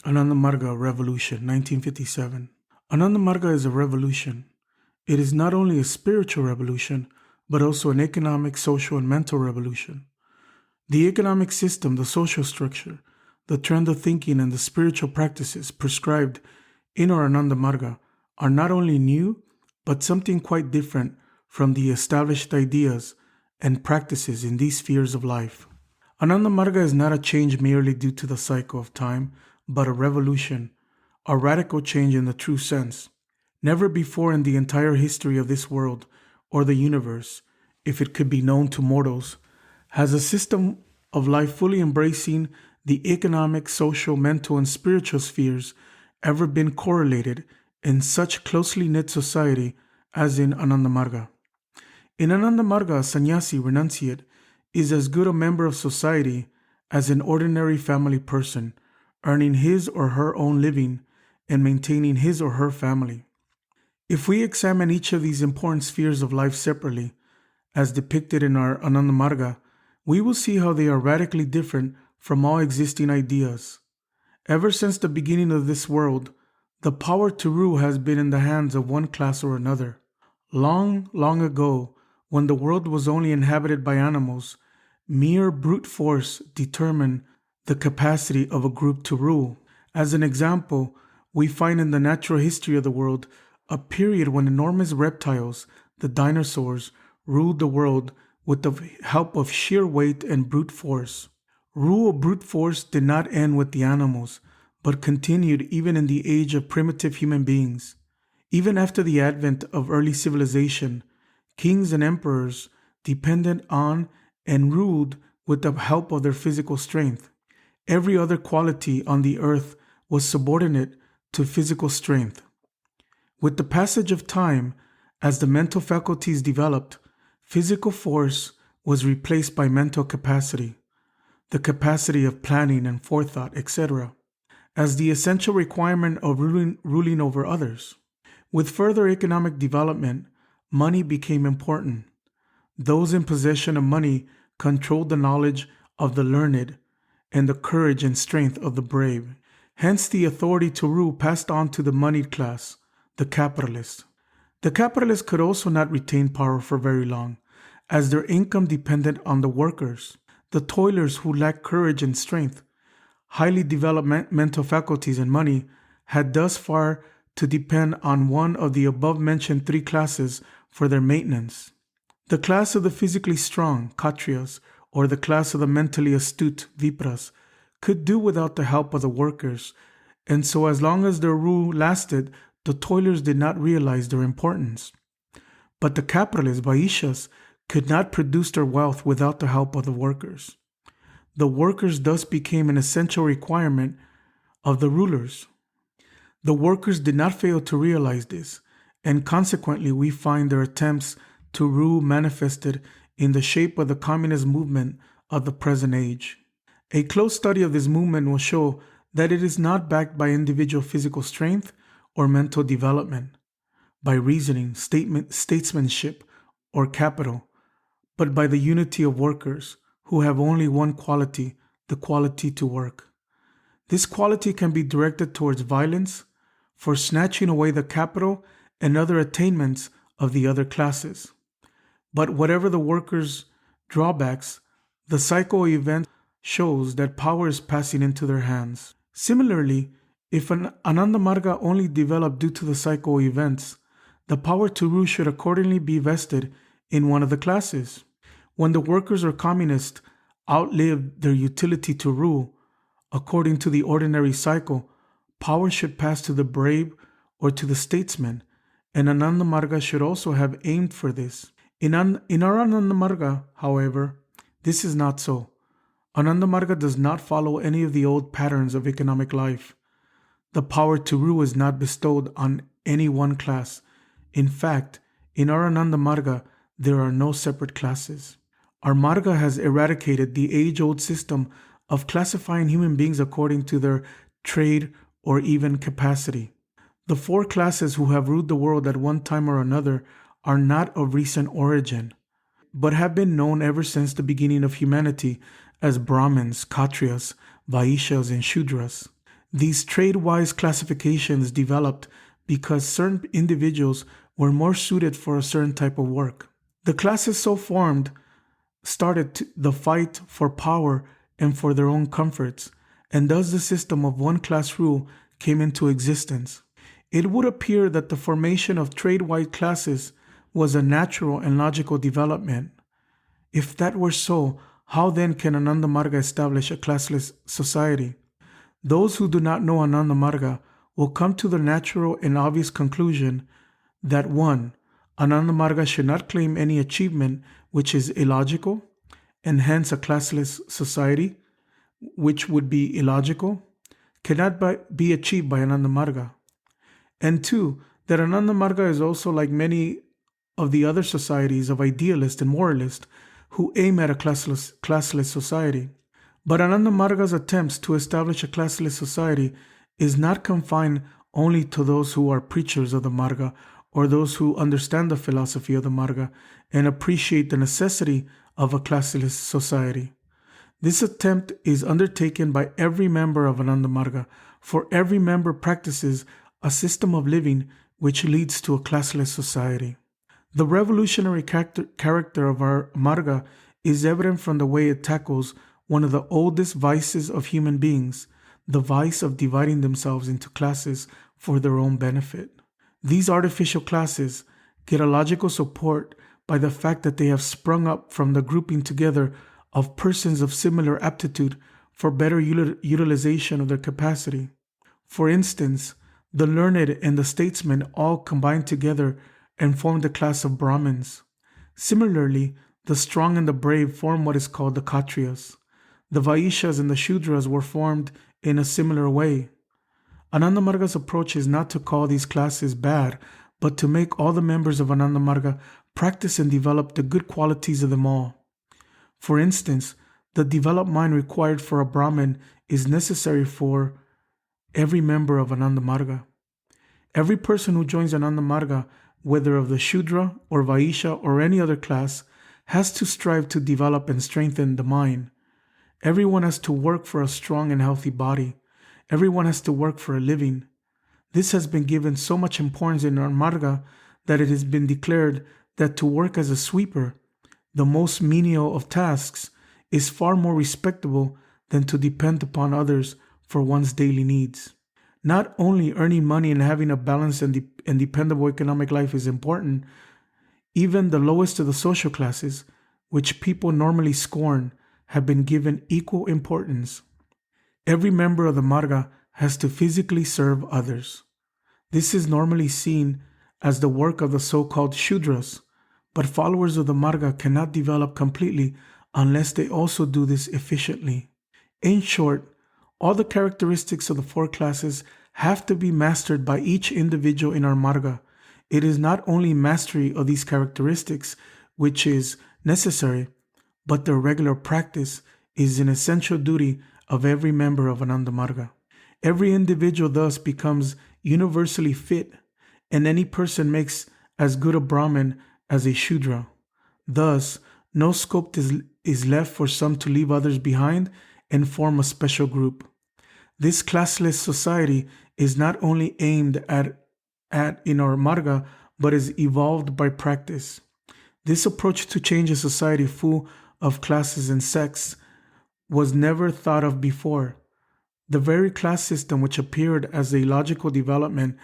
Ananda Marga Revolution, 1957. Ananda Marga is a revolution. It is not only a spiritual revolution, but also an economic, social, and mental revolution. The economic system, the social structure, the trend of thinking, and the spiritual practices prescribed in our Ananda Marga are not only new, but something quite different from the established ideas and practices in these spheres of life. Ananda Marga is not a change merely due to the cycle of time, but a revolution, a radical change in the true sense. Never before in the entire history of this world or the universe, if it could be known to mortals, has a system of life fully embracing the economic, social, mental, and spiritual spheres ever been correlated in such closely knit society as in Ananda Marga. In Ananda Marga, a sannyasi renunciate is as good a member of society as an ordinary family person, earning his or her own living and maintaining his or her family. If we examine each of these important spheres of life separately, as depicted in our Ananda Marga, we will see how they are radically different from all existing ideas. Ever since the beginning of this world, the power to rule has been in the hands of one class or another. Long, long ago, when the world was only inhabited by animals, mere brute force determined the capacity of a group to rule. As an example, we find in the natural history of the world a period when enormous reptiles, the dinosaurs, ruled the world with the help of sheer weight and brute force. Rule of brute force did not end with the animals, but continued even in the age of primitive human beings. Even after the advent of early civilization, kings and emperors depended on and ruled with the help of their physical strength. Every other quality on the earth was subordinate to physical strength. With the passage of time, as the mental faculties developed, physical force was replaced by mental capacity, the capacity of planning and forethought, etc., as the essential requirement of ruling over others. With further economic development, money became important. Those in possession of money controlled the knowledge of the learned and the courage and strength of the brave. Hence, the authority to rule passed on to the moneyed class, the capitalists. The capitalists could also not retain power for very long, as their income depended on the workers, the toilers who lacked courage and strength. Highly developed mental faculties and money had thus far to depend on one of the above-mentioned three classes for their maintenance. The class of the physically strong, Kshatriyas, or the class of the mentally astute, Vipras, could do without the help of the workers, and so as long as their rule lasted, the toilers did not realize their importance. But the capitalists, Vaishyas, could not produce their wealth without the help of the workers. The workers thus became an essential requirement of the rulers. The workers did not fail to realize this, and consequently we find their attempts to rule manifested in the shape of the communist movement of the present age. A close study of this movement will show that it is not backed by individual physical strength or mental development, by reasoning, statesmanship, or capital, but by the unity of workers who have only one quality, the quality to work. This quality can be directed towards violence, for snatching away the capital and other attainments of the other classes. But whatever the workers' drawbacks, the cycle of events shows that power is passing into their hands. Similarly, if an Ananda Marga only developed due to the cycle of events, the power to rule should accordingly be vested in one of the classes. When the workers or communists outlived their utility to rule, according to the ordinary cycle, power should pass to the brave or to the statesman, and Ananda Marga should also have aimed for this. In our Ananda Marga, however, this is not so. Ananda Marga does not follow any of the old patterns of economic life. The power to rule is not bestowed on any one class. In fact, in our Ananda Marga, there are no separate classes. Our Marga has eradicated the age-old system of classifying human beings according to their trade or even capacity. The four classes who have ruled the world at one time or another are not of recent origin, but have been known ever since the beginning of humanity as Brahmins, Kshatriyas, Vaishyas, and Shudras. These trade-wise classifications developed because certain individuals were more suited for a certain type of work. The classes so formed started the fight for power and for their own comforts, and thus the system of one-class rule came into existence. It would appear that the formation of trade-wide classes was a natural and logical development. If that were so, how then can Ananda Marga establish a classless society? Those who do not know Ananda Marga will come to the natural and obvious conclusion that 1. Ananda Marga should not claim any achievement which is illogical, and hence a classless society, which would be illogical, cannot be achieved by Ananda Marga. And 2, that Ananda Marga is also like many of the other societies of idealists and moralists who aim at a classless society. But Ananda Marga's attempts to establish a classless society is not confined only to those who are preachers of the Marga or those who understand the philosophy of the Marga and appreciate the necessity of a classless society. This attempt is undertaken by every member of Ananda Marga, for every member practices a system of living which leads to a classless society. The revolutionary character of our Marga is evident from the way it tackles one of the oldest vices of human beings, the vice of dividing themselves into classes for their own benefit. These artificial classes get a logical support by the fact that they have sprung up from the grouping together of persons of similar aptitude for better utilization of their capacity. For instance, the learned and the statesmen all combined together and form the class of Brahmins. Similarly, the strong and the brave form what is called the Kshatriyas. The Vaishyas and the Shudras were formed in a similar way. Ananda Marga's approach is not to call these classes bad, but to make all the members of Ananda Marga practice and develop the good qualities of them all. For instance, the developed mind required for a Brahmin is necessary for every member of Ananda Marga. Every person who joins Ananda Marga, whether of the Shudra or Vaishya or any other class, has to strive to develop and strengthen the mind. Everyone has to work for a strong and healthy body. Everyone has to work for a living. This has been given so much importance in our Marga that it has been declared that to work as a sweeper, the most menial of tasks, is far more respectable than to depend upon others for one's daily needs. Not only earning money and having a balanced and dependable economic life is important, even the lowest of the social classes, which people normally scorn, have been given equal importance. Every member of the Marga has to physically serve others. This is normally seen as the work of the so-called Shudras, but followers of the Marga cannot develop completely unless they also do this efficiently. In short, all the characteristics of the four classes have to be mastered by each individual in our Marga. It is not only mastery of these characteristics which is necessary, but their regular practice is an essential duty of every member of Ananda Marga. Every individual thus becomes universally fit, and any person makes as good a Brahmin as a Shudra. Thus, no scope is left for some to leave others behind and form a special group. This classless society is not only aimed at in our Marga, but is evolved by practice. This approach to change a society full of classes and sects was never thought of before. The very class system which appeared as a logical development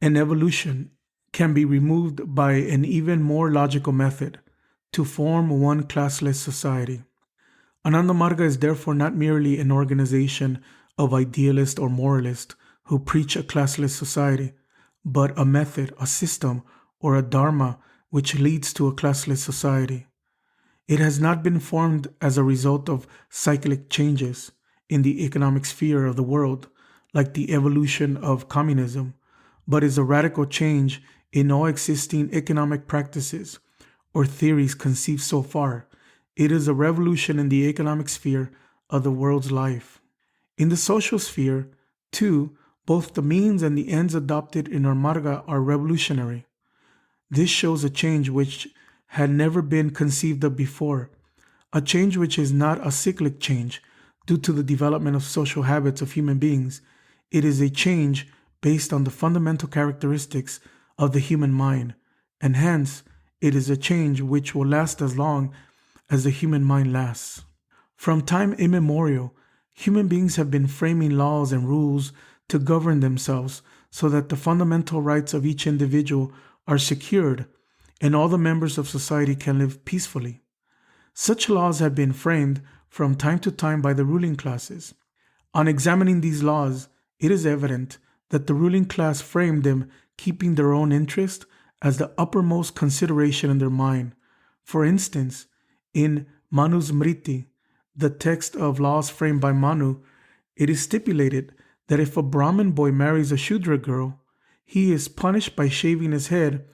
and evolution can be removed by an even more logical method to form one classless society. Ananda Marga is therefore not merely an organization of idealists or moralists who preach a classless society, but a method, a system, or a dharma which leads to a classless society. It has not been formed as a result of cyclic changes in the economic sphere of the world, like the evolution of communism, but is a radical change in all existing economic practices or theories conceived so far. It is a revolution in the economic sphere of the world's life. In the social sphere, too, both the means and the ends adopted in our Marga are revolutionary. This shows a change which had never been conceived of before, a change which is not a cyclic change due to the development of social habits of human beings. It is a change based on the fundamental characteristics of the human mind, and hence it is a change which will last as long as the human mind lasts. From time immemorial, human beings have been framing laws and rules to govern themselves so that the fundamental rights of each individual are secured and all the members of society can live peacefully. Such laws have been framed from time to time by the ruling classes. On examining these laws, it is evident that the ruling class framed them keeping their own interest as the uppermost consideration in their mind. For instance, in Manusmriti, the text of laws framed by Manu, it is stipulated that if a Brahmin boy marries a Shudra girl, he is punished by shaving his head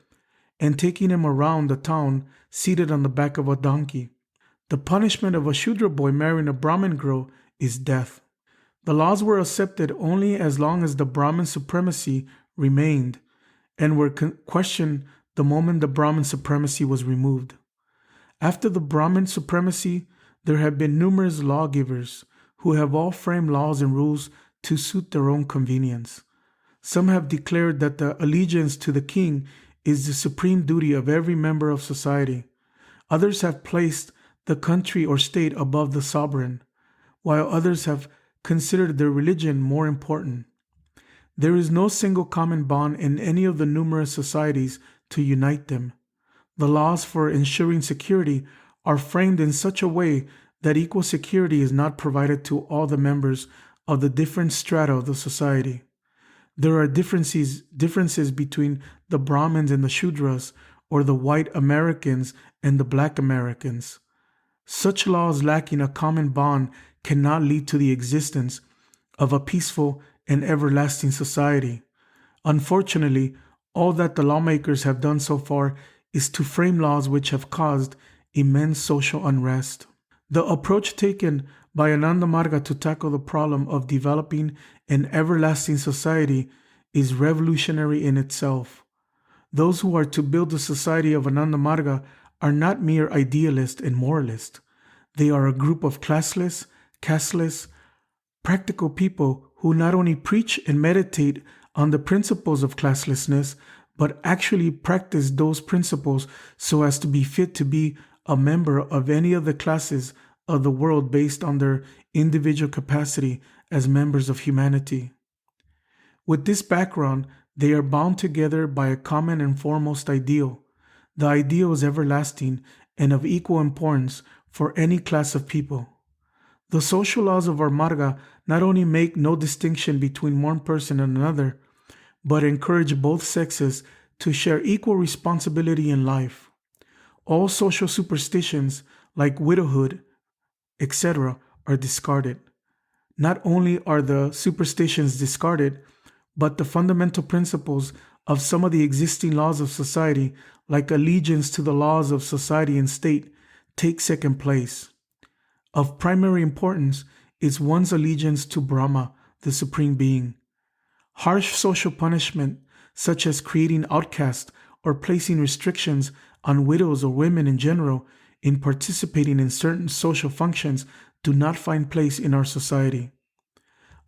and taking him around the town seated on the back of a donkey. The punishment of a Shudra boy marrying a Brahmin girl is death. The laws were accepted only as long as the Brahmin supremacy remained and were questioned the moment the Brahmin supremacy was removed. After the Brahmin supremacy, there have been numerous lawgivers who have all framed laws and rules to suit their own convenience. Some have declared that the allegiance to the king is the supreme duty of every member of society. Others have placed the country or state above the sovereign, while others have considered their religion more important. There is no single common bond in any of the numerous societies to unite them. The laws for ensuring security are framed in such a way that equal security is not provided to all the members of the different strata of the society. There are differences between the Brahmins and the Shudras, or the white Americans and the black Americans. Such laws lacking a common bond cannot lead to the existence of a peaceful and everlasting society. Unfortunately, all that the lawmakers have done so far is to frame laws which have caused immense social unrest. The approach taken by Ananda Marga to tackle the problem of developing an everlasting society is revolutionary in itself. Those who are to build the society of Ananda Marga are not mere idealists and moralists. They are a group of classless, casteless, practical people who not only preach and meditate on the principles of classlessness, but actually practice those principles so as to be fit to be a member of any of the classes of the world based on their individual capacity as members of humanity. With this background, they are bound together by a common and foremost ideal. The ideal is everlasting and of equal importance for any class of people. The social laws of our Marga not only make no distinction between one person and another, but encourage both sexes to share equal responsibility in life. All social superstitions like widowhood, etc., are discarded. Not only are the superstitions discarded, but the fundamental principles of some of the existing laws of society, like allegiance to the laws of society and state, take second place. Of primary importance is one's allegiance to Brahma, the Supreme Being. Harsh social punishment, such as creating outcasts or placing restrictions on widows or women in general in participating in certain social functions, do not find place in our society.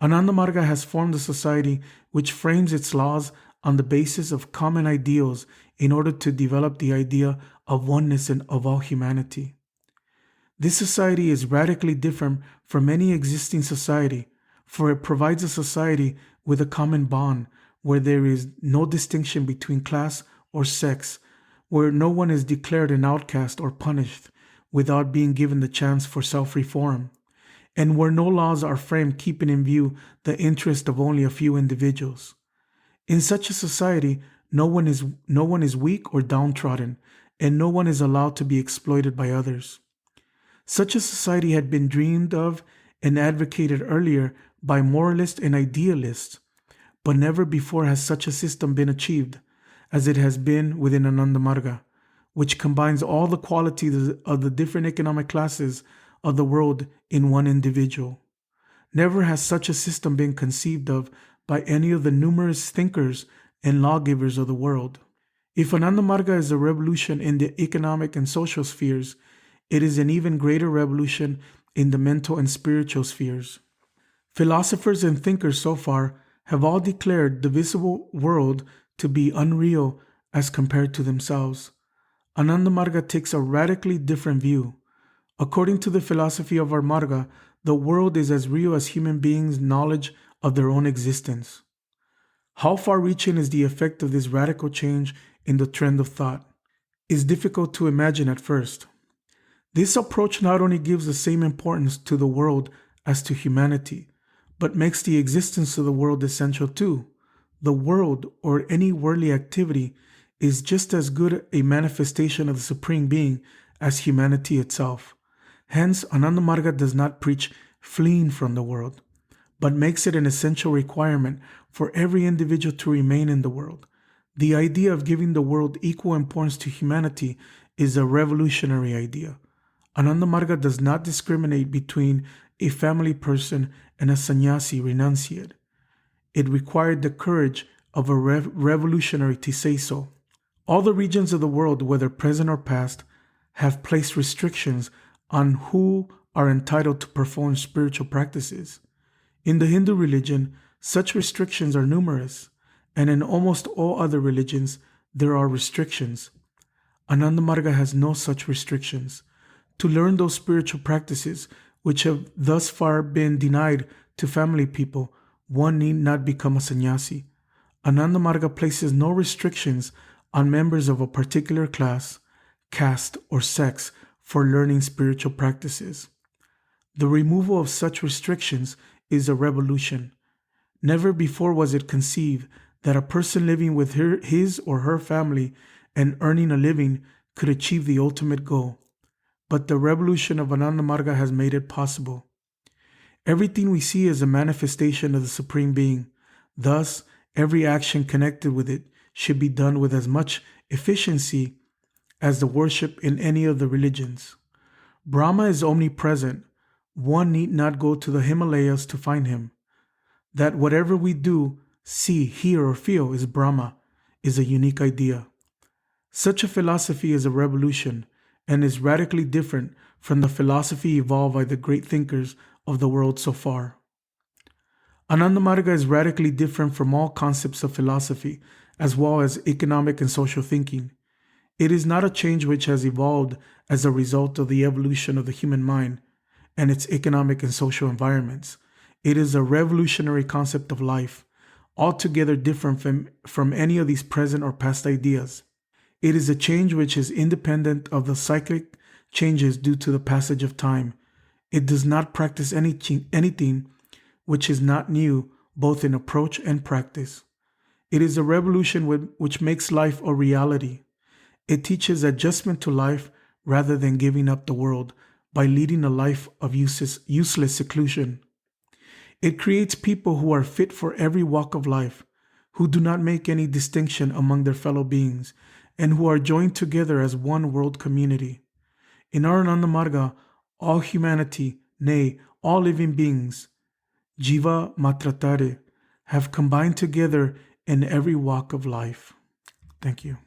Ananda Marga has formed a society which frames its laws on the basis of common ideals in order to develop the idea of oneness and of all humanity. This society is radically different from any existing society, for it provides a society with a common bond where there is no distinction between class or sex, where no one is declared an outcast or punished without being given the chance for self-reform, and where no laws are framed keeping in view the interest of only a few individuals. In such a society, no one is weak or downtrodden, and no one is allowed to be exploited by others. Such a society had been dreamed of and advocated earlier by moralists and idealists, but never before has such a system been achieved as it has been within Ananda Marga, which combines all the qualities of the different economic classes of the world in one individual. Never has such a system been conceived of by any of the numerous thinkers and lawgivers of the world. If Ananda Marga is a revolution in the economic and social spheres, it is an even greater revolution in the mental and spiritual spheres. Philosophers and thinkers so far have all declared the visible world to be unreal as compared to themselves. Ananda Marga takes a radically different view. According to the philosophy of our Marga, the world is as real as human beings' knowledge of their own existence. How far-reaching is the effect of this radical change in the trend of thought? It's difficult to imagine at first. This approach not only gives the same importance to the world as to humanity, but makes the existence of the world essential too. The world, or any worldly activity, is just as good a manifestation of the Supreme Being as humanity itself. Hence, Ananda Marga does not preach fleeing from the world, but makes it an essential requirement for every individual to remain in the world. The idea of giving the world equal importance to humanity is a revolutionary idea. Ananda Marga does not discriminate between a family person and a sannyasi renunciate. It required the courage of a revolutionary to say so. All the regions of the world, whether present or past, have placed restrictions on who are entitled to perform spiritual practices. In the Hindu religion, such restrictions are numerous, and in almost all other religions, there are restrictions. Ananda Marga has no such restrictions. To learn those spiritual practices, which have thus far been denied to family people, one need not become a sannyasi. Ananda Marga places no restrictions on members of a particular class, caste, or sex for learning spiritual practices. The removal of such restrictions is a revolution. Never before was it conceived that a person living with his or her family and earning a living could achieve the ultimate goal. But the revolution of Ananda Marga has made it possible. Everything we see is a manifestation of the Supreme Being. Thus, every action connected with it should be done with as much efficiency as the worship in any of the religions. Brahma is omnipresent. One need not go to the Himalayas to find him. That whatever we do, see, hear, or feel is Brahma is a unique idea. Such a philosophy is a revolution and is radically different from the philosophy evolved by the great thinkers of the world so far. Ananda Marga is radically different from all concepts of philosophy, as well as economic and social thinking. It is not a change which has evolved as a result of the evolution of the human mind and its economic and social environments. It is a revolutionary concept of life, altogether different from any of these present or past ideas. It is a change which is independent of the cyclic changes due to the passage of time. It does not practice anything which is not new, both in approach and practice. It is a revolution which makes life a reality. It teaches adjustment to life rather than giving up the world by leading a life of useless seclusion. It creates people who are fit for every walk of life, who do not make any distinction among their fellow beings, and who are joined together as one world community. In our Ananda Marga, all humanity, nay, all living beings, Jiva Matratare, have combined together in every walk of life. Thank you.